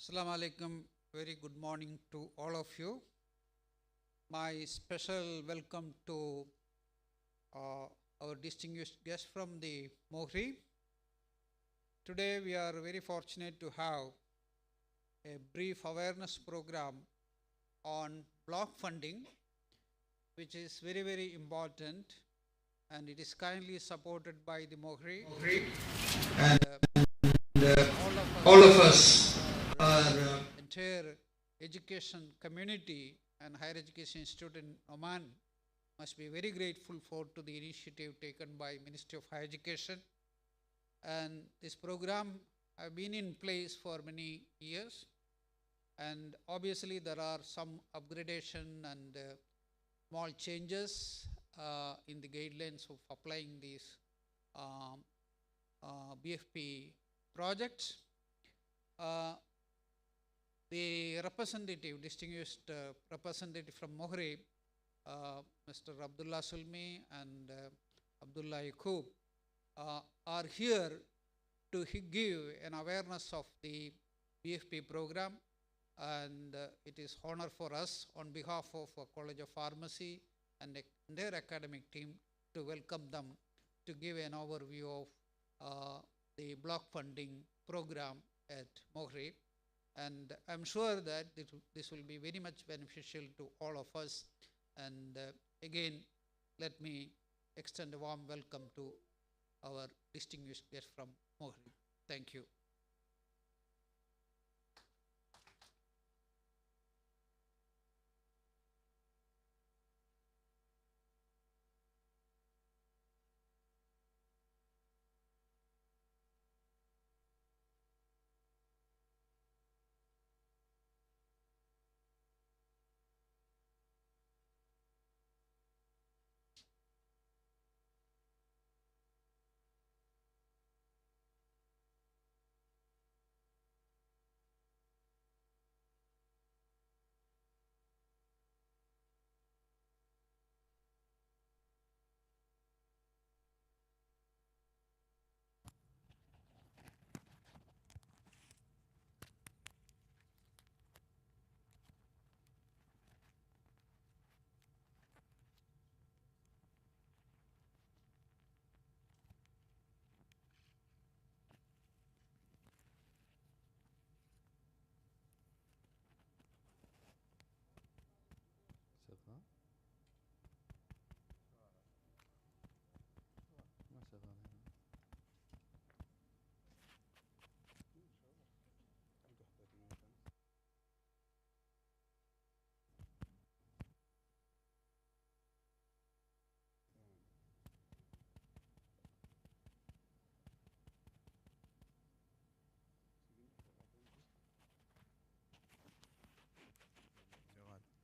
Assalamu alaikum. Very good morning to all of you. My special welcome to our distinguished guest from the Mohri. Today we are very fortunate to have a brief awareness program on block funding, which is very, very important, and it is kindly supported by the Mohri. And all of us are entire education community and higher education institute in Oman must be very grateful to the initiative taken by Ministry of Higher Education. And this program have been in place for many years, and obviously there are some upgradation and small changes in the guidelines of applying these BFP projects. The representative, distinguished representative from Mohri, Mr. Abdullah Sulmi and Abdullah Yaqub, are here to give an awareness of the BFP program, and it is honor for us on behalf of College of Pharmacy and their academic team to welcome them to give an overview of the block funding program at Mohri. And I'm sure that this will be very much beneficial to all of us. And again, let me extend a warm welcome to our distinguished guest from Mohri. Thank you.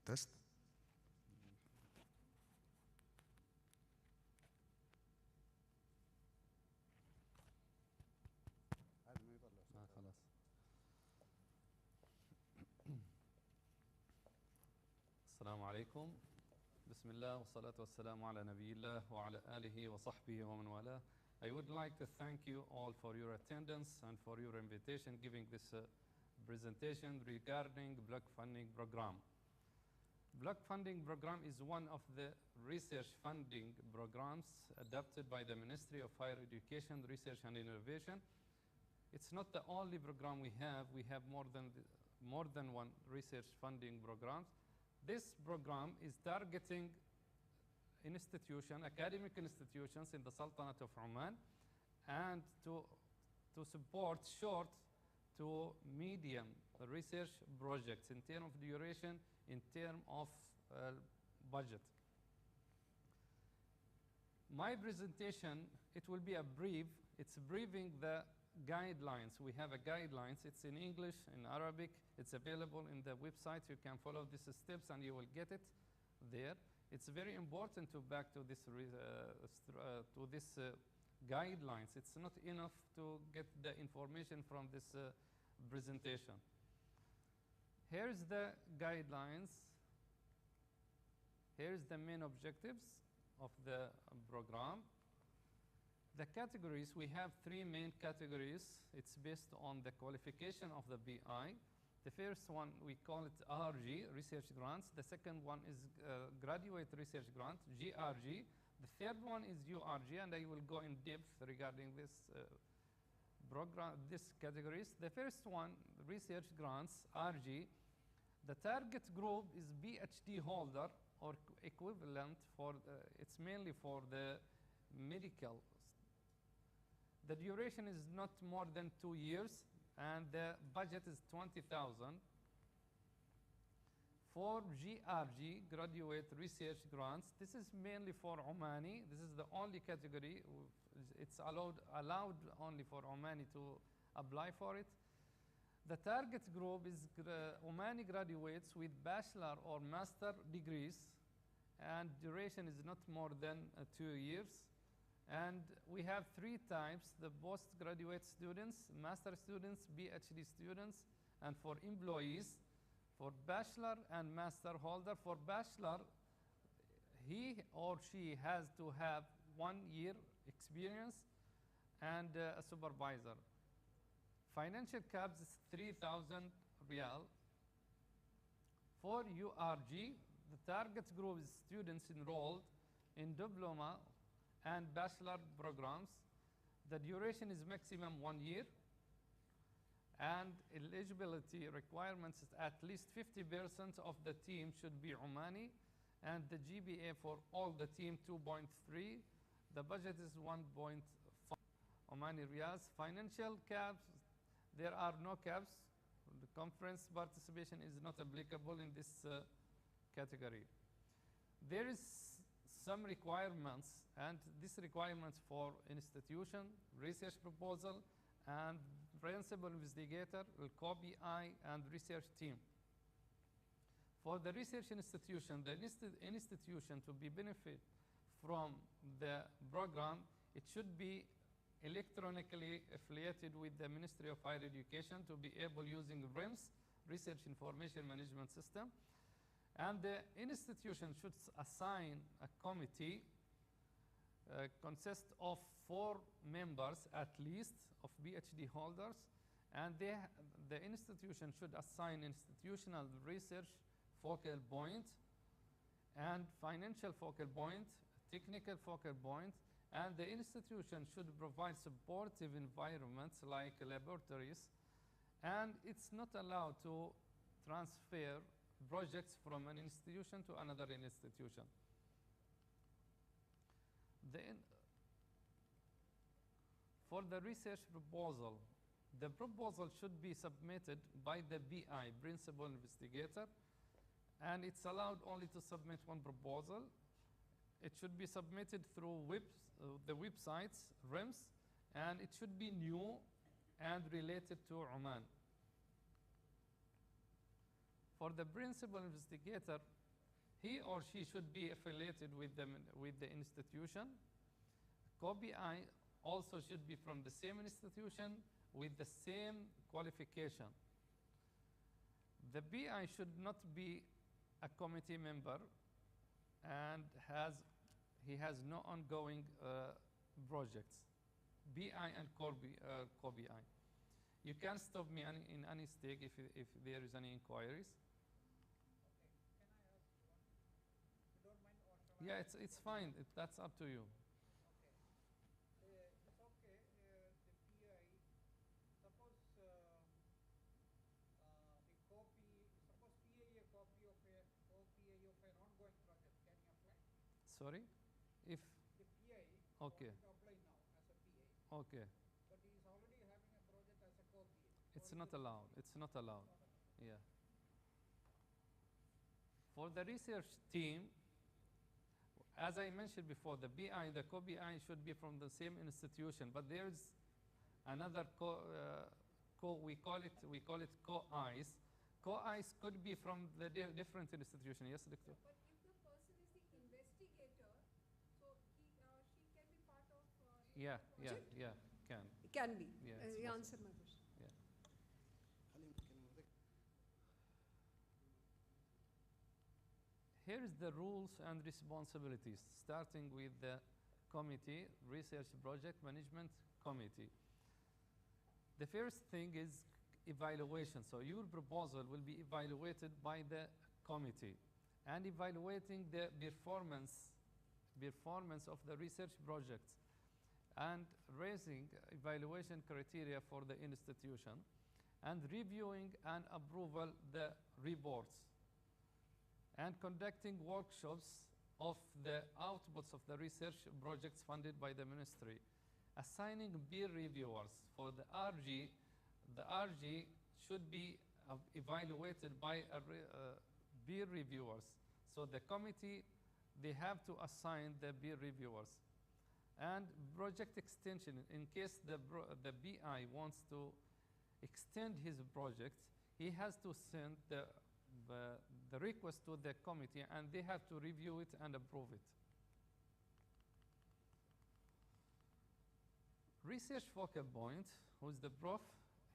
Test. السلام عليكم. بسم الله والصلاة والسلام على نبي الله وعلى آله وصحبه ومن والاه. I would like to thank you all for your attendance and for your invitation giving this presentation regarding block funding program. Block funding program is one of the research funding programs adopted by the Ministry of Higher Education, Research and Innovation. It's not the only program we have. We have more than one research funding program. This program is targeting academic institutions in the Sultanate of Oman, and to support short to medium research projects in terms of duration, in terms of budget. My presentation, it will be a brief. It's briefing the guidelines. We have a guidelines. It's in English, in Arabic. It's available in the website. You can follow these steps and you will get it there. It's very important to back to this guidelines. It's not enough to get the information from this presentation. Here's the guidelines. Here's the main objectives of the program. The categories, we have three main categories. It's based on the qualification of the BI. The first one, we call it RG, research grants. The second one is graduate research grant, GRG. The third one is URG, and I will go in depth regarding this program, these categories. The first one, research grants, RG. The target group is PhD holder or equivalent for, it's mainly for the medical. The duration is not more than 2 years, and the budget is 20,000. For GRG, graduate research grants, this is mainly for Omani. This is the only category. It's allowed only for Omani to apply for it. The target group is Omani graduates with bachelor or master degrees, and duration is not more than 2 years. And we have 3 types: the postgraduate students, master students, PhD students, and for employees. For bachelor and master holder, for bachelor, he or she has to have 1 year experience and a supervisor. Financial caps is 3,000 riyal. For URG, the target group is students enrolled in diploma and bachelor programs. The duration is maximum 1 year, and eligibility requirements is at least 50% of the team should be Omani, and the GPA for all the team 2.3. The budget is 1.5 Omani riyals. Financial caps, there are no caps. The conference participation is not applicable in this category. There is some requirements, and these requirements for institution, research proposal, and principal investigator, co-PI, and research team. For the research institution, the institution to be benefit from the program, it should be electronically affiliated with the Ministry of Higher Education to be able using RIMS, Research Information Management System. And the institution should assign a committee consist of 4 members at least of PhD holders, and the institution should assign institutional research focal point and financial focal point, technical focal point, and the institution should provide supportive environments like laboratories, and it's not allowed to transfer projects from an institution to another institution. For the research proposal, the proposal should be submitted by the PI, principal investigator, and it's allowed only to submit 1 proposal. It should be submitted through the websites, RIMS, and it should be new and related to Oman. For the principal investigator, he or she should be affiliated with the institution. Co-PI also should be from the same institution with the same qualification. The PI should not be a committee member and he has no ongoing projects. PI and co-PI. You can stop me in any stage if there is any inquiries. Yeah, it's fine. That's up to you. It's okay. The PI, suppose the copy, suppose PA a copy of a PA of an ongoing project, can you apply? Sorry, if The PI okay, to apply now as a PA, okay, but he is already having a project as a co-PA. it's not allowed. It's not allowed. Yeah. For the research team, as I mentioned before, the PI, the co-PI should be from the same institution, but there's another we call it co-Is. Co-Is could be from the different institution. Yes, Doctor? But if the person is the investigator, so he or she can be part of Yeah, project? can. It can be. Yeah, it's You possible. answer my question. Yeah. Here is the rules and responsibilities, starting with the committee, Research Project Management Committee. The first thing is evaluation. So your proposal will be evaluated by the committee and evaluating the performance of the research projects and raising evaluation criteria for the institution and reviewing and approval the reports and conducting workshops of the outputs of the research projects funded by the ministry, assigning peer reviewers for the RG. The RG should be evaluated by peer reviewers. So the committee, they have to assign the peer reviewers. And project extension, in case the BI wants to extend his project, he has to send the request to the committee and they have to review it and approve it. Research focal point, who's the prof,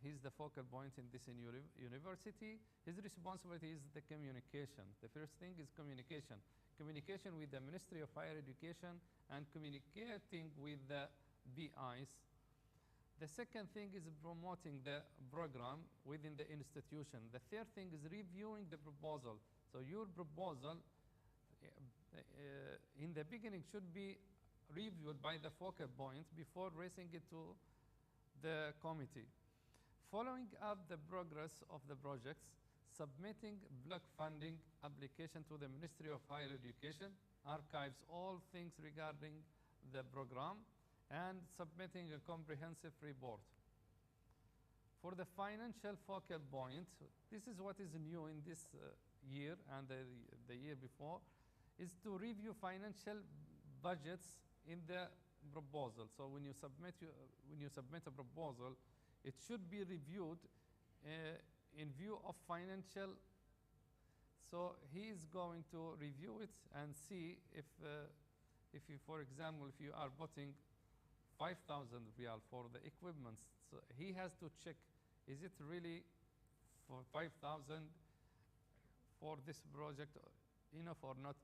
he's the focal point in this university. His responsibility is the communication. The first thing is communication. Communication with the Ministry of Higher Education and communicating with the BIs. The second thing is promoting the program within the institution. The third thing is reviewing the proposal. So your proposal in the beginning should be reviewed by the focal point before raising it to the committee. Following up the progress of the projects, submitting block funding application to the Ministry of Higher Education, archives all things regarding the program, and submitting a comprehensive report. For the financial focal point, this is what is new in this year and the year before, is to review financial budgets in the proposal. So when you submit a proposal, it should be reviewed in view of financial. So he is going to review it and see if you, for example, if you are putting 5,000 riyal for the equipment, so he has to check, is it really for 5,000 for this project enough or not?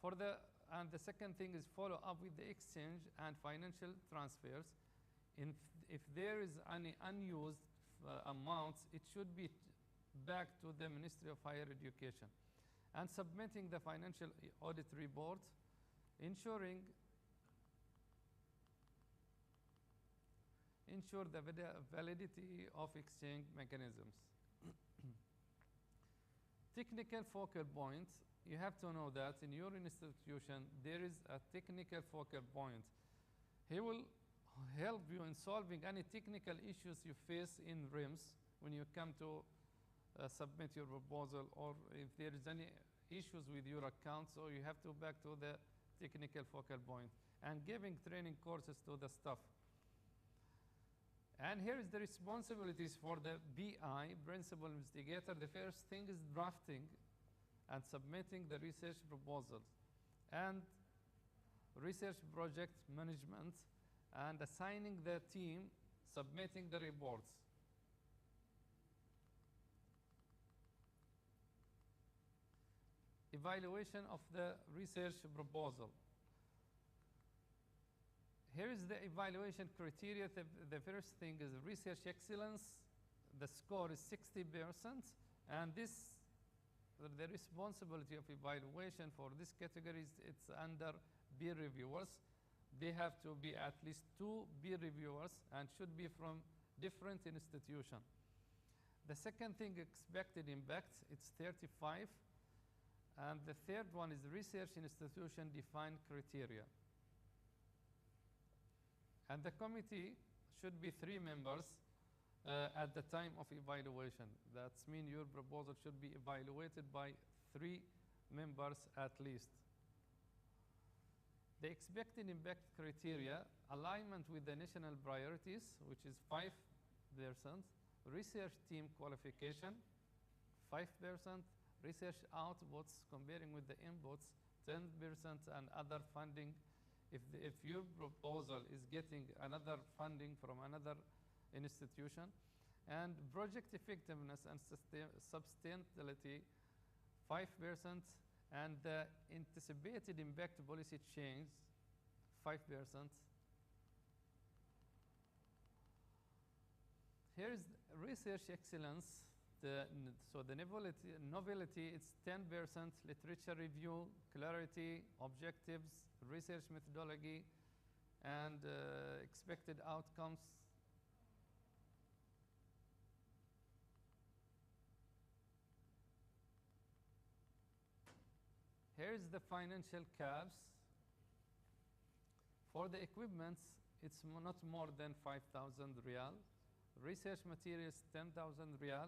And the second thing is follow up with the exchange and financial transfers. If there is any unused amounts, it should be back to the Ministry of Higher Education. And submitting the financial audit report, ensure the validity of exchange mechanisms. Technical focal points, you have to know that in your institution there is a technical focal point. He will help you in solving any technical issues you face in RIMS when you come to submit your proposal, or if there is any issues with your account, so you have to back to the technical focal point, and giving training courses to the staff. And here is the responsibilities for the BI, principal investigator. The first thing is drafting and submitting the research proposals, and research project management, and assigning the team, submitting the reports. Evaluation of the research proposal. Here is the evaluation criteria. The first thing is research excellence. The score is 60%, and the responsibility of evaluation for this category it's under peer reviewers. They have to be at least 2 peer reviewers and should be from different institutions. The second thing, expected impact, it's 35. And the third one is research institution defined criteria. And the committee should be 3 members at the time of evaluation. That means your proposal should be evaluated by 3 members at least. The expected impact criteria, alignment with the national priorities, which is 5%, research team qualification, 5%, research outputs comparing with the inputs, 10%, and other funding. If your proposal is getting another funding from another institution, and project effectiveness and sustainability, 5%, and the anticipated impact policy change, 5%. Here is research excellence, so the novelty, it's 10%, literature review, clarity, objectives, research methodology, and expected outcomes. Here's the financial caps. For the equipments, it's not more than 5,000 riyal. Research materials, 10,000 riyal.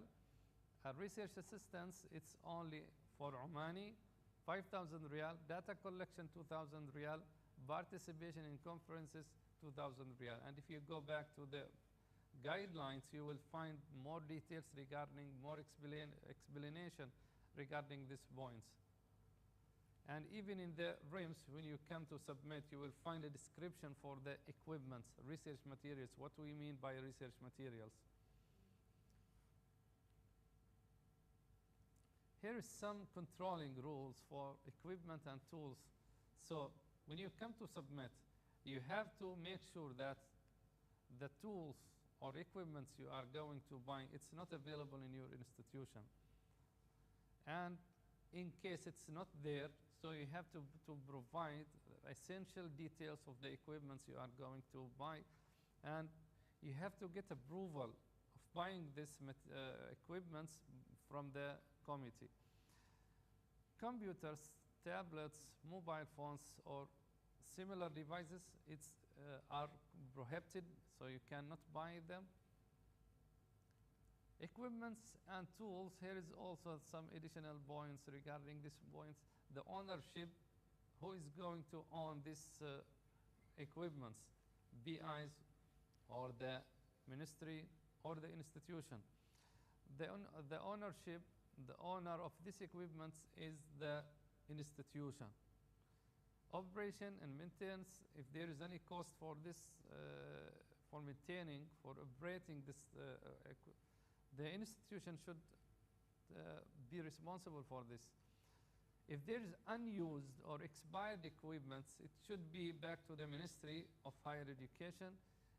Research assistance, it's only for Omani, 5,000 riyal. Data collection, 2,000 riyal. Participation in conferences, 2,000 riyal. And if you go back to the guidelines, you will find more details regarding, more explanation regarding these points. And even in the RIMS, when you come to submit, you will find a description for the equipments, research materials, what we mean by research materials. Here is some controlling rules for equipment and tools. So when you come to submit, you have to make sure that the tools or equipments you are going to buy, it's not available in your institution. And in case it's not there, so you have to provide essential details of the equipments you are going to buy. And you have to get approval of buying this equipments from the committee. Computers, tablets, mobile phones, or similar devices, are prohibited, so you cannot buy them. Equipments and tools, here is also some additional points regarding these points. The ownership, who is going to own these equipments, BIs or the ministry or the institution. The ownership, the owner of these equipments is the institution. Operation and maintenance, if there is any cost for this, for maintaining, for operating this, the institution should be responsible for this. If there is unused or expired equipments, it should be back to the Ministry of Higher Education,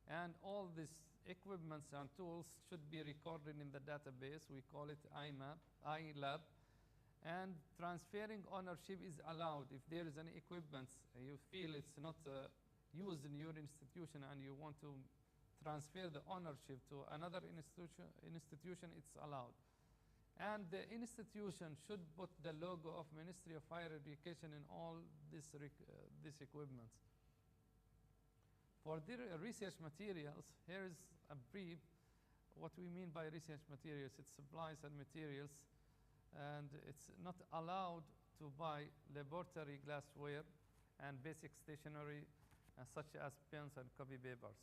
and all these equipments and tools should be recorded in the database. We call it iLab. And transferring ownership is allowed. If there is any equipment you feel it's not used in your institution and you want to transfer the ownership to another institution, it's allowed. And the institution should put the logo of Ministry of Higher Education in all these equipments. For the research materials, here is a brief what we mean by research materials. It's supplies and materials, and it's not allowed to buy laboratory glassware and basic stationery such as pens and copy papers.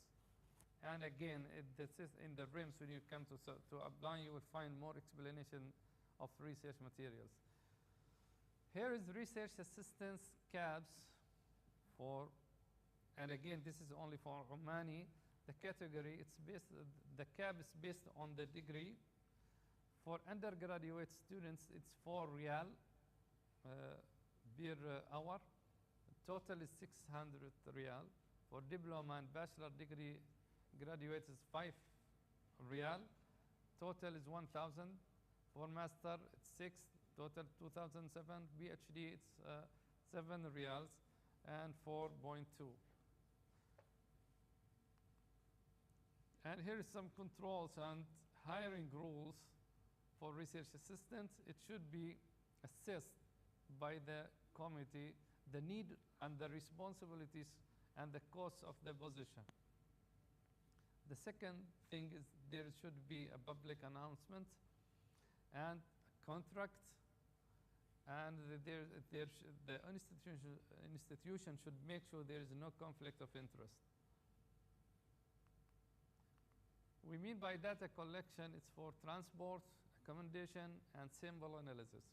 And again, this is in the RIMS. When you come to apply, you will find more explanation of research materials. Here is research assistance cabs for, and again, this is only for Omani. The category, the cab is based on the degree. For undergraduate students, it's 4 riyal per hour. Total is 600 riyal. For diploma and bachelor degree graduates is 5 riyal. Total is 1,000. For master, it's 6. Total 2,007. PhD, it's 7 riyals and 4.2. And here is some controls and hiring rules for research assistants. It should be assessed by the committee, the need and the responsibilities and the cost of the position. The second thing is there should be a public announcement and contract, and the institution should make sure there is no conflict of interest. We mean by data collection, it's for transport, accommodation, and symbol analysis.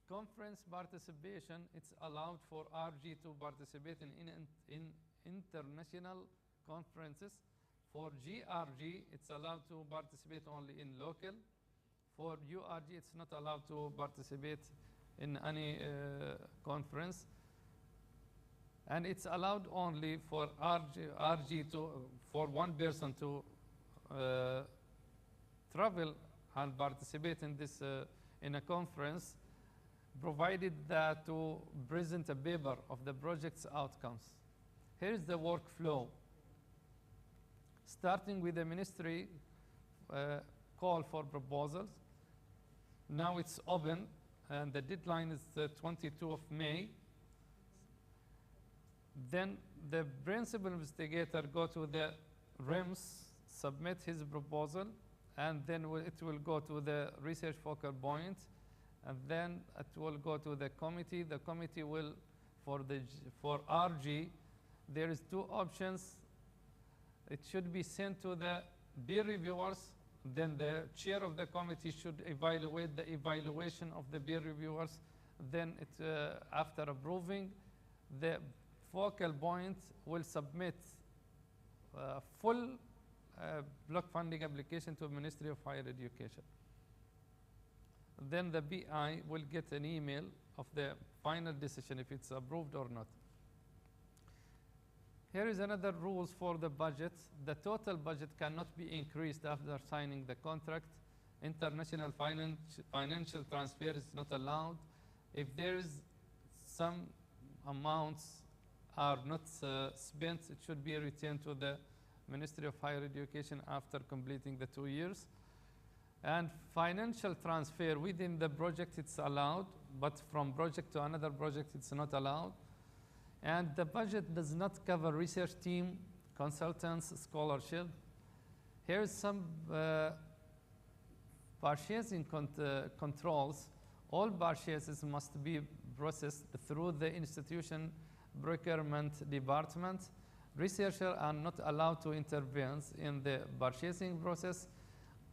Conference participation, it's allowed for RG to participate in international conferences. For GRG, it's allowed to participate only in local. For URG, it's not allowed to participate in any conference. And it's allowed only for RG for one person to travel and participate in this in a conference, provided that to present a paper of the project's outcomes. Here is the workflow. Starting with the ministry call for proposals. Now it's open, and the deadline is the 22 of May. Then the principal investigator go to the RIMS, submit his proposal, and then it will go to the research focal point, and then it will go to the committee. The committee will, for RG, there is two options. It should be sent to the peer reviewers. Then the chair of the committee should evaluate the evaluation of the peer reviewers. Then after approving, the focal point will submit full block funding application to the Ministry of Higher Education. Then the BI will get an email of the final decision if it's approved or not. Here is another rules for the budget. The total budget cannot be increased after signing the contract. International financial transfer is not allowed. If there is some amounts are not spent, it should be returned to the Ministry of Higher Education after completing the 2 years. And financial transfer within the project, it's allowed, but from project to another project, it's not allowed. And the budget does not cover research team, consultants, scholarship. Here's some purchasing controls. All purchases must be processed through the institution procurement department. Researchers are not allowed to intervene in the purchasing process.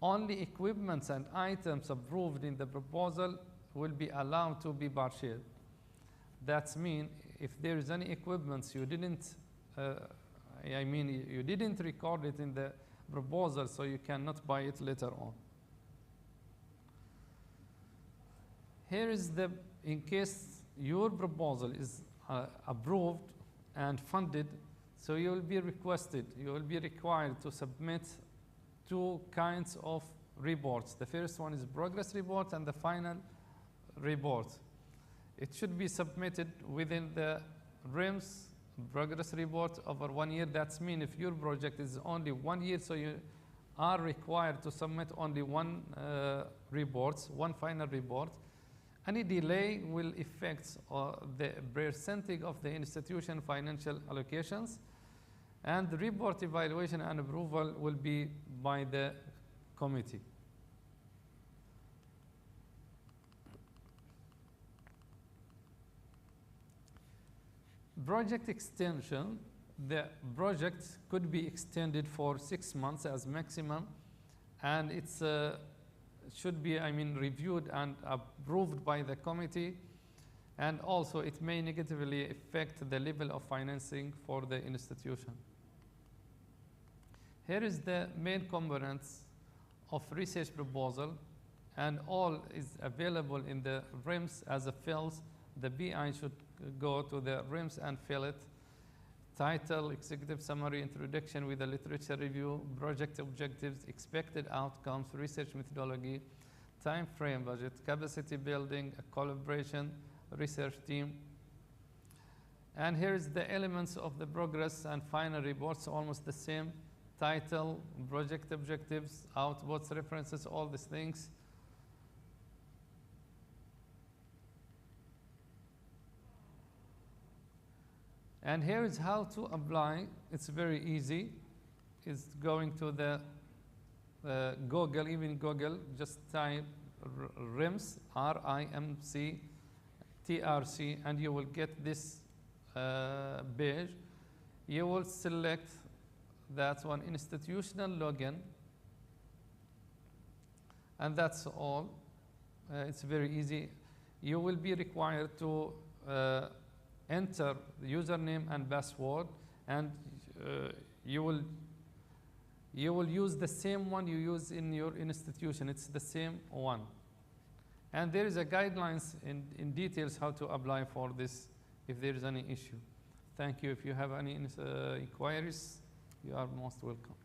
Only equipments and items approved in the proposal will be allowed to be purchased. That means if there is any equipment you didn't, you didn't record it in the proposal, so you cannot buy it later on. Here is in case your proposal is approved and funded, so you will be required to submit two kinds of reports. The first one is progress report and the final report. It should be submitted within the RIMS progress report over 1 year. That means if your project is only 1 year, so you are required to submit only one final report. Any delay will affect the percentage of the institution financial allocations, and the report evaluation and approval will be by the committee. Project extension. The project could be extended for 6 months as maximum, and it's should be, reviewed and approved by the committee, and also it may negatively affect the level of financing for the institution. Here is the main components of research proposal, and all is available in the RIMS as a field. The BI should go to the RIMS and fill it. Title, executive summary, introduction with a literature review, project objectives, expected outcomes, research methodology, time frame, budget, capacity building, a collaboration, research team. And here is the elements of the progress and final reports, almost the same. Title, project objectives, outputs, references, all these things. And here is how to apply. It's very easy. It's going to the Google, just type RIMS, RIMC, TRC, and you will get this page. You will select that one, institutional login, and that's all. It's very easy. You will be required to enter the username and password, and you will use the same one you use in your institution. It's the same one. And there is a guidelines in details how to apply for this if there is any issue. Thank you. If you have any inquiries, you are most welcome.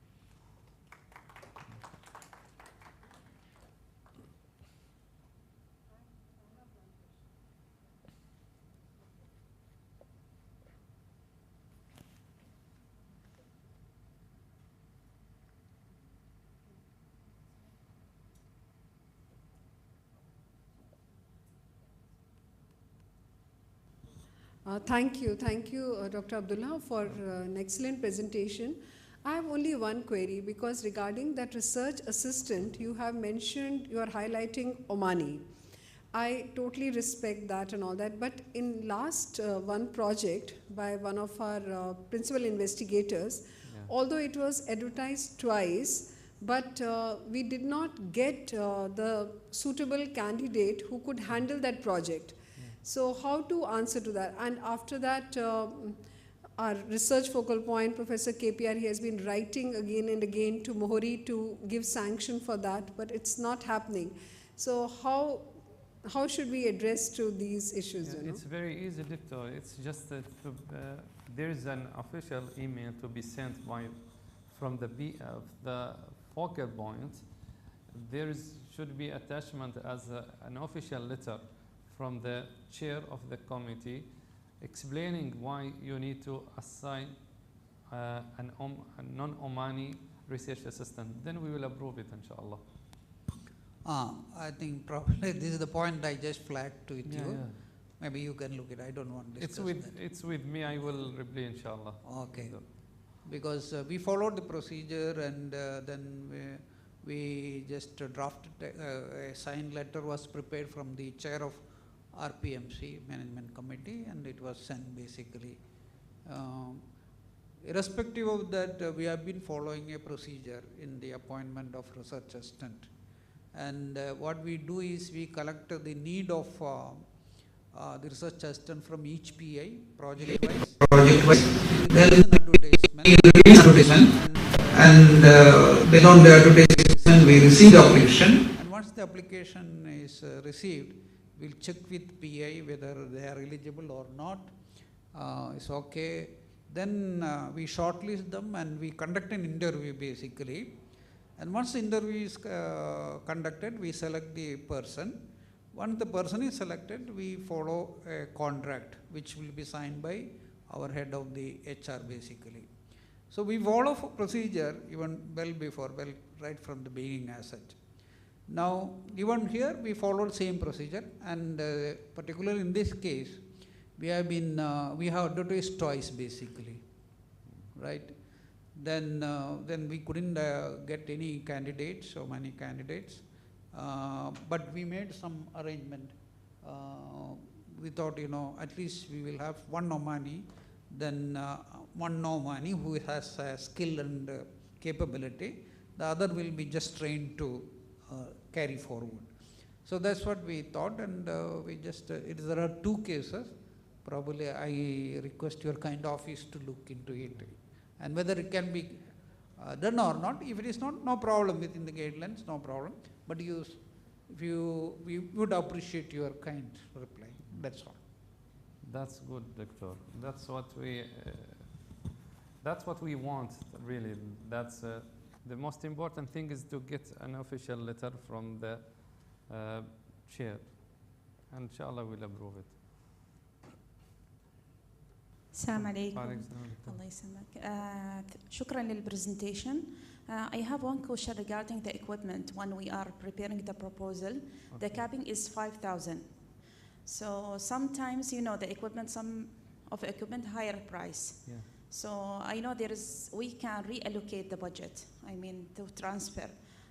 Thank you, Dr. Abdullah, for an excellent presentation. I have only one query, because regarding that research assistant, you have mentioned, you are highlighting Omani. I totally respect that and all that, but in last one project by one of our principal investigators, although it was advertised twice, but we did not get the suitable candidate who could handle that project. So how to answer to that? And after that, our research focal point, Professor KPR, he has been writing again and again to Mohori to give sanction for that, but it's not happening. So how should we address to these issues? Yeah, it's very easy, Doctor. It's just that there is an official email to be sent from the focal point. Should be attachment as an official letter from the chair of the committee explaining why you need to assign a non-Omani research assistant. Then we will approve it, inshallah. I think probably this is the point I just flagged to you. Yeah. Maybe you can look at it. I don't want to discuss It's with me. I will reply, inshallah. Okay. Because we followed the procedure, and then we just drafted a signed letter was prepared from the chair of RPMC Management Committee, and it was sent basically. Irrespective of that, we have been following a procedure in the appointment of research assistant. And what we do is we collect the need of the research assistant from each PI, project-wise. There is an advertisement, and based on the advertisement, we receive the application. And once the application is received, we'll check with PI whether they are eligible or not. It's okay. Then we shortlist them and we conduct an interview basically. And once the interview is conducted, we select the person. Once the person is selected, we follow a contract which will be signed by our head of the HR basically. So we follow procedure even right from the beginning as such. Now, even here we followed same procedure, and particularly in this case, we have advertised twice basically, right? Then we couldn't get any candidates, so many candidates, but we made some arrangement. We thought, at least we will have one Omani, then one Omani who has skill and capability. The other will be just trained to carry forward. So that's what we thought, and there are two cases. Probably I request your kind office to look into it, and whether it can be done or not. If it is not, no problem within the guidelines, no problem. But we would appreciate your kind reply. That's all. That's good, Doctor. That's what we want, really. That's the most important thing is to get an official letter from the chair, and inshallah we'll approve it. السلام عليكم. الله يسلمك. شكرا للpresentation. I have one question regarding the equipment. When we are preparing the proposal, the capping is 5,000. So sometimes, the equipment, some of the equipment higher price. Yeah. So I know we can reallocate the budget, to transfer.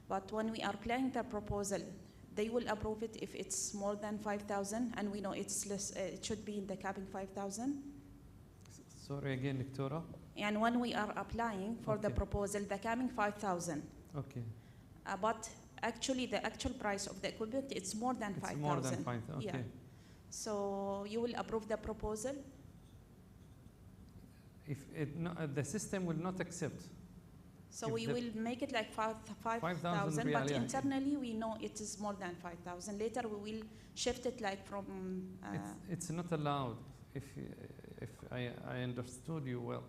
But when we are planning the proposal, they will approve it if it's more than 5,000, and we know it's less, it should be in the capping 5,000. Sorry again, Doctora. And when we are applying for the proposal, the capping 5,000. Okay. But actually, the actual price of the equipment, it's more than 5,000. More than 5,000. Okay. Yeah. So you will approve the proposal? If the system will not accept. So we will make it like 5,000, but internally we know it is more than 5,000. Later we will shift it like from... It's not allowed, if I understood you well,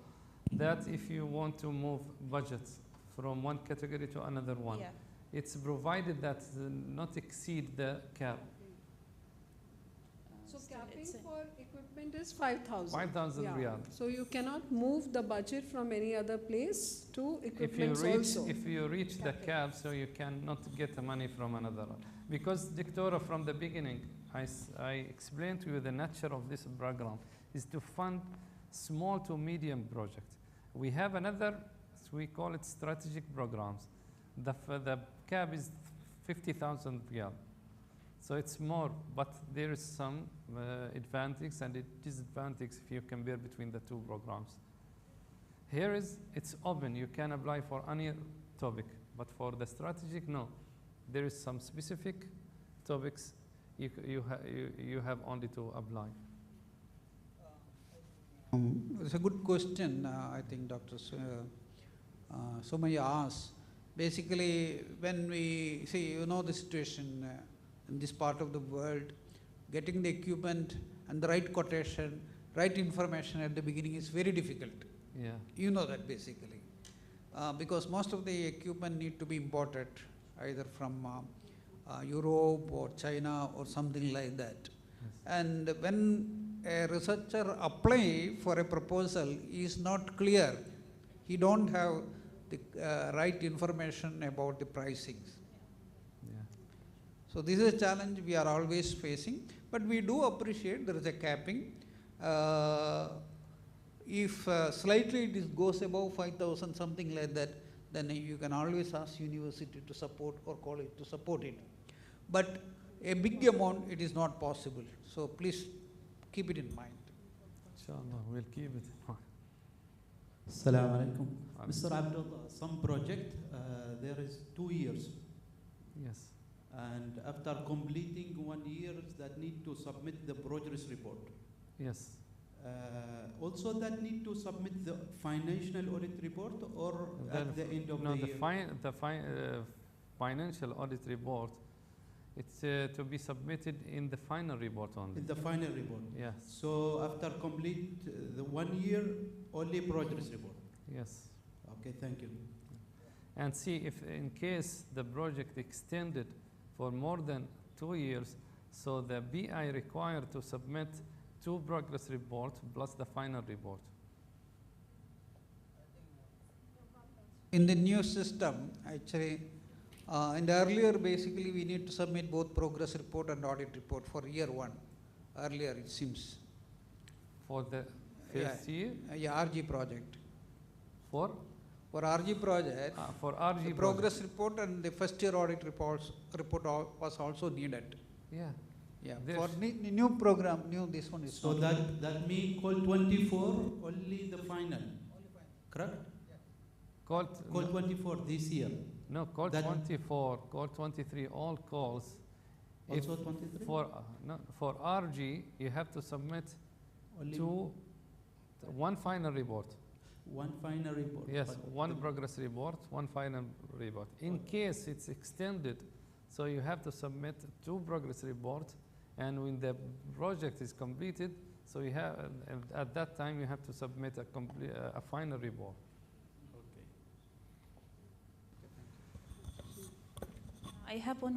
that if you want to move budgets from one category to another one, it's provided that not exceed the cap. So capping for equipment is 5,000. 5,000 riyal. So you cannot move the budget from any other place to equipment also. If you reach the cap, so you cannot get the money from another one. Because, Doctora, from the beginning, I explained to you the nature of this program. is to fund small to medium projects. We have another, we call it strategic programs. The cap is 50,000 riyal. So it's more, but there is some advantage and disadvantage if you compare between the two programs. Here it's open, you can apply for any topic, but for the strategic, no. There is some specific topics you have only to apply. It's a good question, I think Dr. Somaya asked. Basically, when we see, you know the situation in this part of the world, getting the equipment and the right quotation, right information at the beginning is very difficult. Yeah. You know that basically. Because most of the equipment need to be imported either from Europe or China or something like that. Yes. And when a researcher apply for a proposal is not clear, he don't have the right information about the pricings. Yeah. So this is a challenge we are always facing, but we do appreciate there is a capping. If slightly it goes above 5,000, something like that, then you can always ask university to support or college to support it. But a big amount, it is not possible. So please keep it in mind. Inshallah, we'll keep it in mind. Assalamu alaikum. Mr. Abdullah, some project, there is 2 years. Yes. And after completing 1 year, that need to submit the progress report. Yes. Also that need to submit the financial audit report or at the end of the year? The financial audit report, it's to be submitted in the final report only. In the final report. Yes. So after complete the 1 year, only progress report. Yes. Okay, thank you. And see if in case the project extended for more than 2 years, so the BI required to submit 2 progress reports plus the final report. In the new system, actually, in the earlier, basically, we need to submit both progress report and audit report for year 1. Earlier, it seems. For the first year? Yeah, RG project. For RG project, for RG the progress report and the first year audit report was also needed. Yeah. Yeah, There's for new program, this one is So not. that means call 24, only the final, correct? Call 24 this year. No, call That- 24, call 23, all calls. Also 23? For RG, you have to submit Only 1 final report. one final report. Yes, but 1 the- progress report, 1 final report. In case it's extended, so you have to submit 2 progress reports, and when the project is completed, so you have at that time you have to submit a final report. Okay. I have one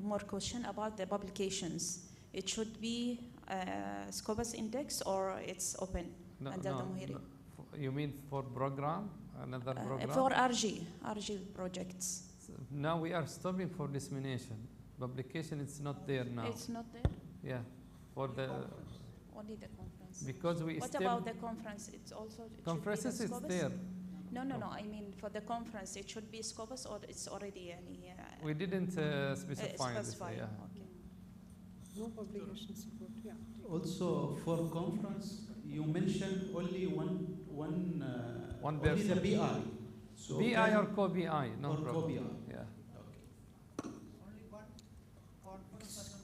more question about the publications. It should be Scopus Index or it's open under the Muhiri? You mean for program, another program? For RG projects. Now we are stopping for dissemination. Publication is not there now. It's not there? Yeah, for the Only the conference. because we What still about the conference? It's also it should be the conferences is Scopus? there. No, I mean for the conference, it should be Scopus or it's already any We didn't specify this. Yeah. Okay. No publication support, yeah. Also for conference, you mentioned only one One only the person. BI. So BI can- or co-BI, no or problem. co-BI. Yeah. Okay.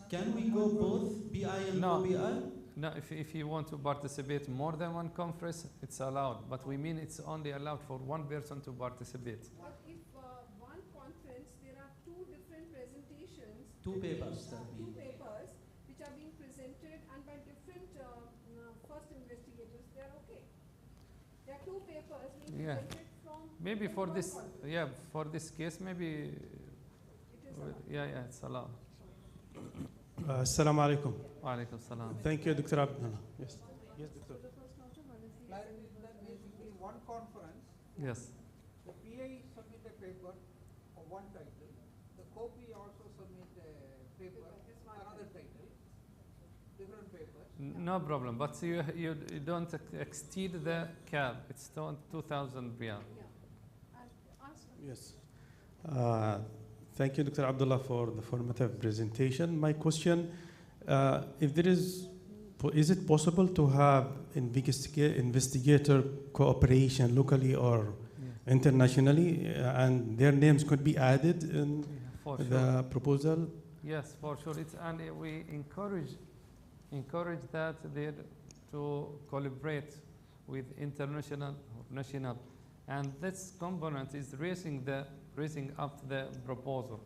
Can we go both BI and No. co-BI? No, if you want to participate more than 1 conference, it's allowed. But we mean it's only allowed for 1 person to participate. But if one conference, there are 2 different presentations. 2 papers, that Two means. papers which are being presented and by different first investigators, they are okay. There are 2 papers being Yeah. presented from. Maybe for one this, conference. for this case, maybe, It is allowed. yeah, it's allowed. Assalamu alaikum. Wa alaikum salam. Thank you, Dr. Abdullah. Yes. Yes, Dr. Like that basically one conference, Yes. the PI submit a paper of one title, the copy also submit a paper, another title. different papers. No problem, but you don't exceed the cap. It's 2,000 riyal. Yes. Thank you, Dr. Abdullah, for the formative presentation. My question, if there is it possible to have investigator cooperation locally or internationally, and their names could be added in For the proposal? Yes, for sure. And we encourage that they to collaborate with international or national, and this component is raising up the proposal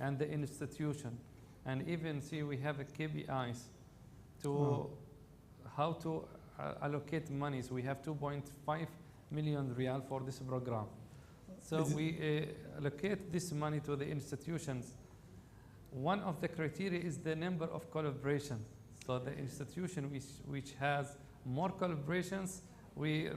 and the institution, and even see we have a KPIs to how to allocate monies. We have 2.5 million riyal for this program. So we allocate this money to the institutions. One of the criteria is the number of collaboration. So the institution which has more collaborations, we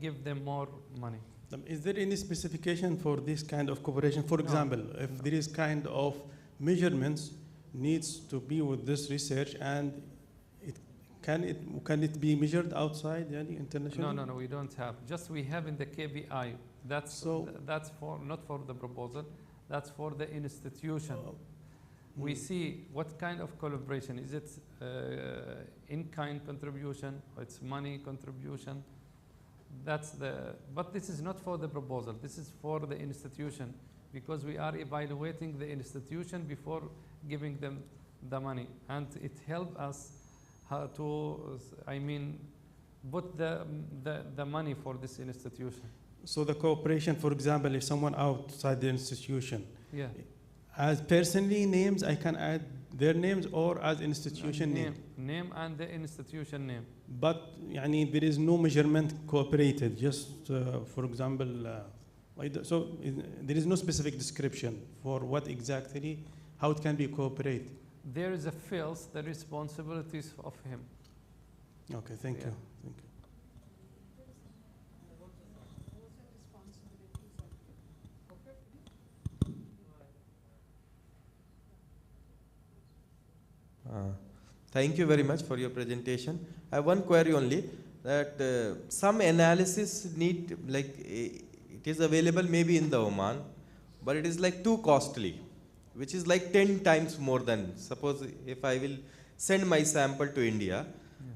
give them more money. Is there any specification for this kind of cooperation? For example, if there is kind of measurements needs to be with this research, and can it be measured outside internationally? No, we don't have. Just we have in the KPI. That's for not for the proposal. That's for the institution. We see what kind of collaboration. Is it in-kind contribution, or it's money contribution? But this is not for the proposal. This is for the institution, because we are evaluating the institution before giving them the money, and it helps us how to, put the money for this institution. So the cooperation, for example, if someone outside the institution, Yeah. as personally names, I can add their names, or as institution name. Name and the institution name. But there is no measurement cooperated, just for example, there is no specific description for what exactly, how it can be cooperated. There is a fills the responsibilities of him. Okay, thank you. Thank you. Thank you very much for your presentation. I have one query only, that some analysis need, it is available maybe in the Oman, but it is too costly, which is 10 times more than, suppose if I will send my sample to India,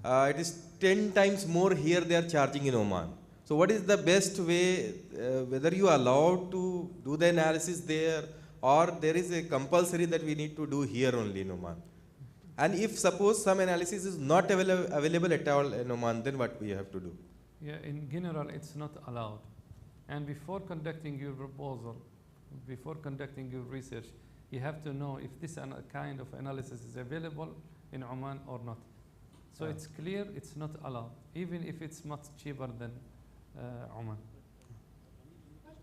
it is 10 times more here they are charging in Oman. So what is the best way, whether you are allowed to do the analysis there, or there is a compulsory that we need to do here only in Oman? And if suppose some analysis is not available at all in Oman, then what we have to do? Yeah, in general, it's not allowed. And before conducting your proposal, before conducting your research, you have to know if this kind of analysis is available in Oman or not. So it's clear it's not allowed, even if it's much cheaper than Oman. But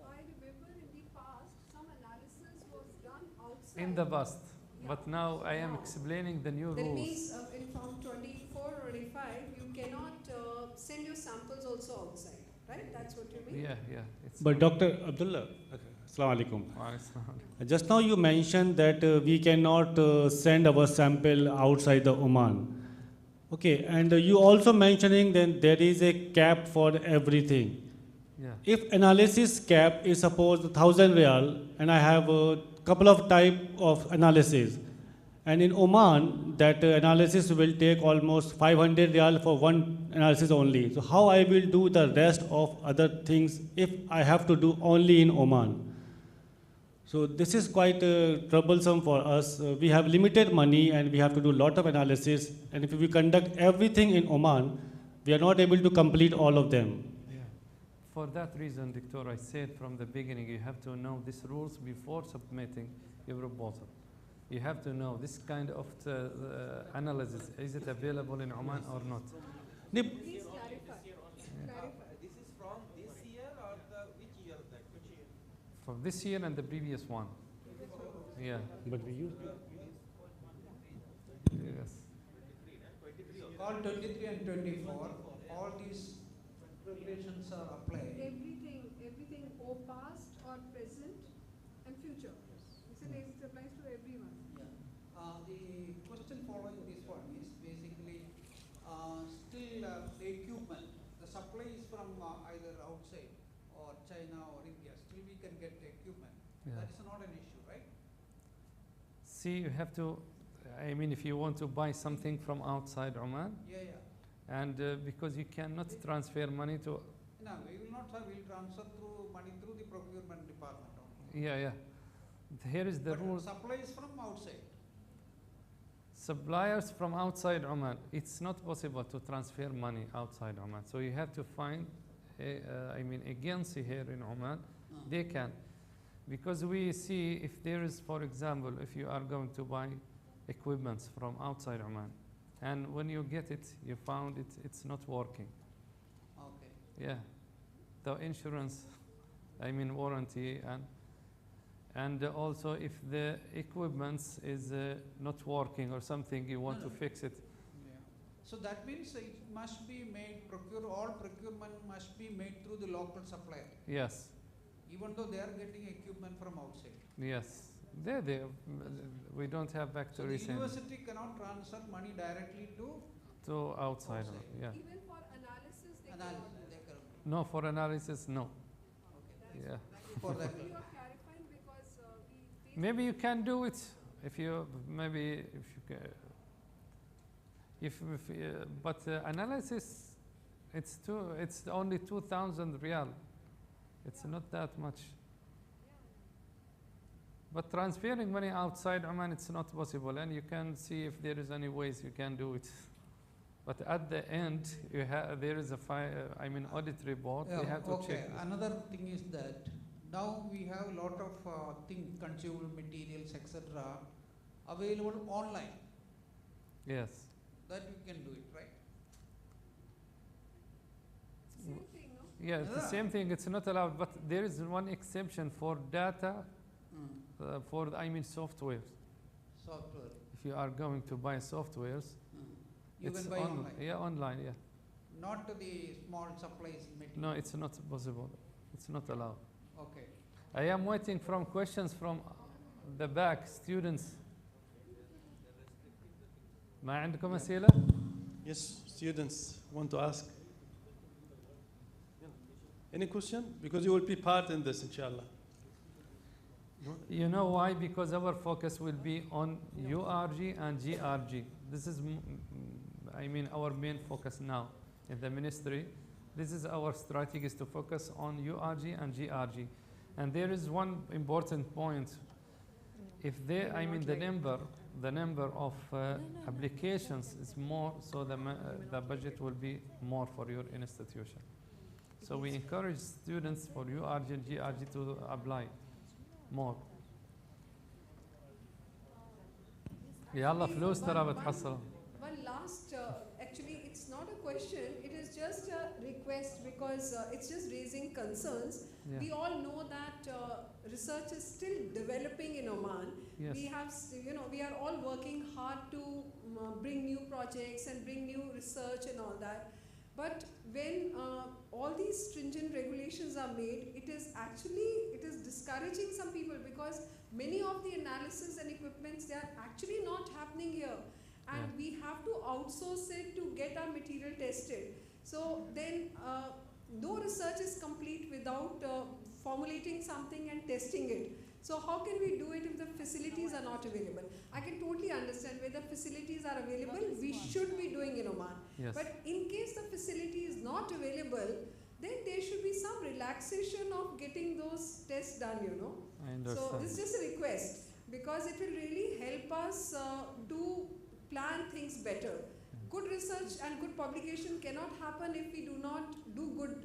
I remember in the past, some analysis was done outside. In the past. But now I am explaining the new That rules. means from 24 or 25, you cannot send your samples also outside, right? That's what you mean? Yeah. But Dr. Abdullah, Assalamu alaikum. Wa Just now you mentioned that we cannot send our sample outside the Oman. Okay, and you also mentioning that there is a cap for everything. Yeah. If analysis cap is suppose 1,000 riyal, and I have a couple of type of analysis, and in Oman that analysis will take almost 500 riyal for one analysis only. So how I will do the rest of other things if I have to do only in Oman? So this is quite troublesome for us. We have limited money and we have to do a lot of analysis, and if we conduct everything in Oman, we are not able to complete all of them. For that reason, Doctor, I said from the beginning, you have to know these rules before submitting your proposal. You have to know this kind of analysis, is it available in Oman or not? Please clarify. This is from this year or which year? From this year and the previous one. Yeah. But we use Yes. All 23 and 24, all these regulations are applied. Everything or past or present and future. It applies to everyone. The question following this China or India, still we can get equipment. Yeah. That is not an issue, right? See, you have to, I mean, if you want to buy something from outside Oman, Yeah, yeah. and because you cannot transfer money to, No, we will not have, we will transfer through money through the procurement department only. yeah, yeah. Here is the But rule. supplies from outside. Suppliers from outside Oman, it's not possible to transfer money outside Oman. So you have to find, I mean, agency here in Oman, they can. Because we see if there is, for example, if you are going to buy equipments from outside Oman, and when you get it, you found it's not working. Okay. Yeah, the insurance, I mean warranty, and also if the equipment is not working or something, you want No, to no. fix it. Yeah. So that means it must be made, all procurement must be made through the local supplier, Yes, even though they are getting equipment from outside. yes. We don't have So the factories in university cannot transfer money directly to outside. outside. Yeah. Even for analysis, they analysis. cannot. They cannot. No, for analysis, no. Okay. Yeah. Thank you for that. You are clarifying because we face Maybe you can do it if you maybe if you can. But analysis, it's only 2,000 riyal. It's not that much. But transferring money outside Oman, it's not possible, and you can see if there is any ways you can do it. But at the end, there is a audit report. Yeah, We have to okay. check. Another thing is that now we have a lot of consumable materials, etc., available online. Yes. That you can do it, right? same thing, no? Yeah, it's the Yeah. same thing. It's not allowed, but there is one exception for data, for software. Software. If you are going to buy softwares, You it's can buy online. Yeah, online. Yeah. Not to the small supplies material. No, it's not possible. It's not allowed. Okay. I am waiting from questions from the back, students. ما عندكم أسئلة؟ Yes, students want to ask. Any question? Because you will be part in this, inshallah. You know why? Because our focus will be on URG and GRG. This is, our main focus now in the ministry. This is our strategy, is to focus on URG and GRG. And there is one important point. If they, the number of applications is more, so the budget will be more for your institution. So we encourage students for URG and GRG to apply more. يلا فلوس ترى بتحصل. One last, actually it's not a question, it is just a request because it's just raising concerns. Yeah. We all know that research is still developing in Oman. Yes. We have, we are all working hard to bring new projects and bring new research and all that. But when all these stringent regulations are made, it is discouraging some people because many of the analysis and equipments, they are actually not happening here. And Yeah. we have to outsource it to get our material tested. So then no research is complete without formulating something and testing it. So how can we do it if the facilities are not available? I can totally understand where the facilities are available, we should be doing in Oman. Yes. But in case the facility is not available, then there should be some relaxation of getting those tests done, I understand. So this is just a request because it will really help us to plan things better. Good research and good publication cannot happen if we do not do good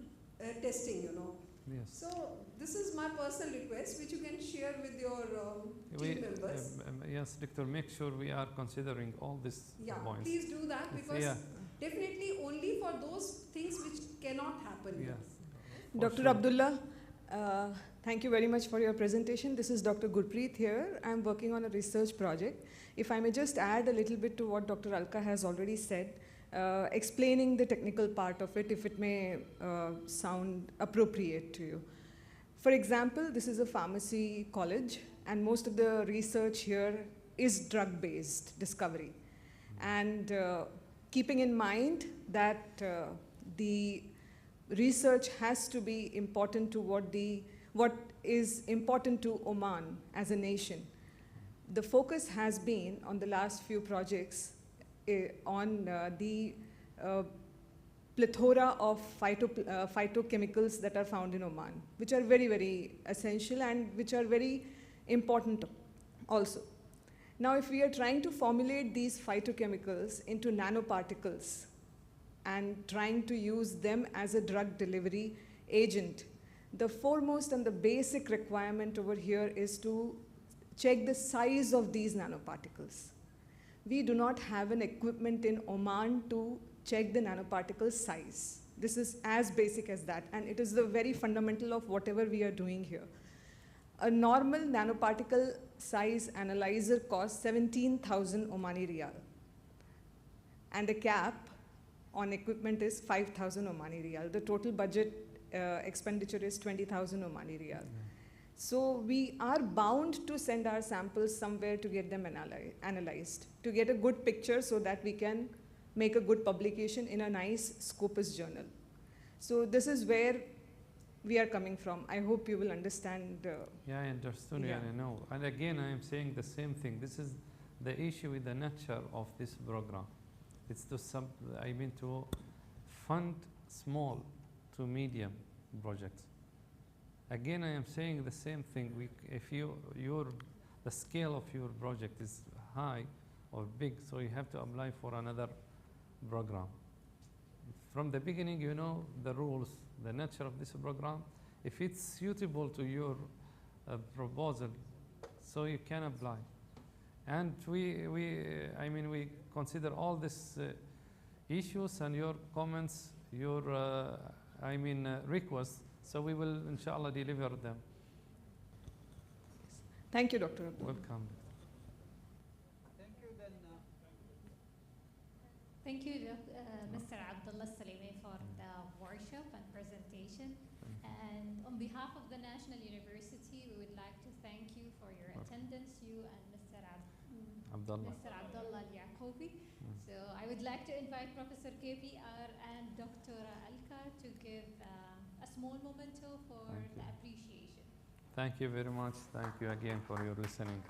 testing, Yes. So this is my personal request, which you can share with your team members. Yes, Doctor, make sure we are considering all these Yeah, points. please do that because Yeah. definitely only for those things which cannot happen. Yes. Dr. sure. Abdullah, thank you very much for your presentation. This is Dr. Gurpreet here. I'm working on a research project. If I may just add a little bit to what Dr. Alka has already said, explaining the technical part of it, if it may sound appropriate to you. For example, this is a pharmacy college, and most of the research here is drug-based discovery. And keeping in mind that the research has to be important to what is important to Oman as a nation. The focus has been on the last few projects on the plethora of phytochemicals that are found in Oman, which are very, very essential and which are very important also. Now, if we are trying to formulate these phytochemicals into nanoparticles and trying to use them as a drug delivery agent, the foremost and the basic requirement over here is to check the size of these nanoparticles. We do not have an equipment in Oman to check the nanoparticle size. This is as basic as that, and it is the very fundamental of whatever we are doing here. A normal nanoparticle size analyzer costs 17,000 Omani Riyal, and a cap on equipment is 5,000 Omani Riyal. The total budget expenditure is 20,000 Omani Riyal. So we are bound to send our samples somewhere to get them analyzed, to get a good picture so that we can make a good publication in a nice Scopus journal. So this is where we are coming from. I hope you will understand. Yeah, I understood, yeah. I know. And again, I am saying the same thing. This is the issue with the nature of this program. It's to to fund small to medium projects. Again, I am saying the same thing. If the scale of your project is high or big, so you have to apply for another program. From the beginning, you know the rules, the nature of this program. If it's suitable to your proposal, so you can apply. And we consider all these issues and your comments, your requests. So we will, inshallah, deliver them. Thank you, Dr. Abdul. Welcome. Thank you. Then. Thank you, Mr. Abdullah Salimi, for the workshop and presentation. And on behalf of the National University, we would like to thank you for your attendance, you and Mr. Abdullah Al-Yaqoubi. So I would like to invite Professor KPR and Dr. Alka to give a small memento for the appreciation. Thank you very much. Thank you again for your listening.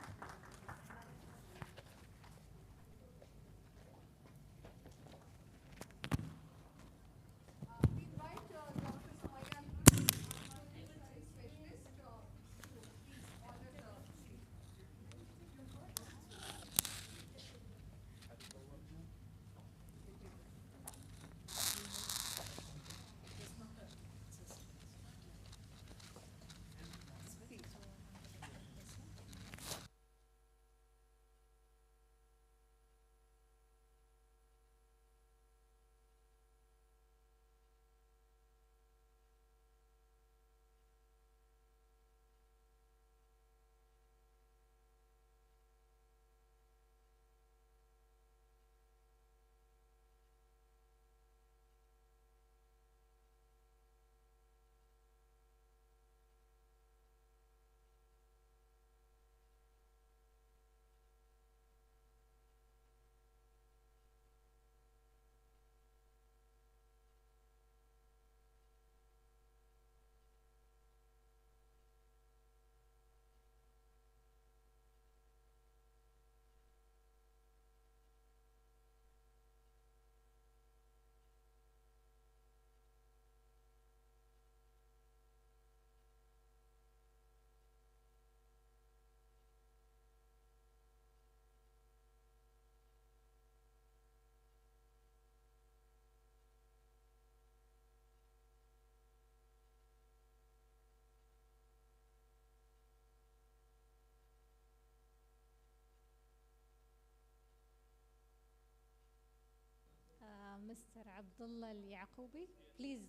Mr. Abdullah Al-Yaqoubi, please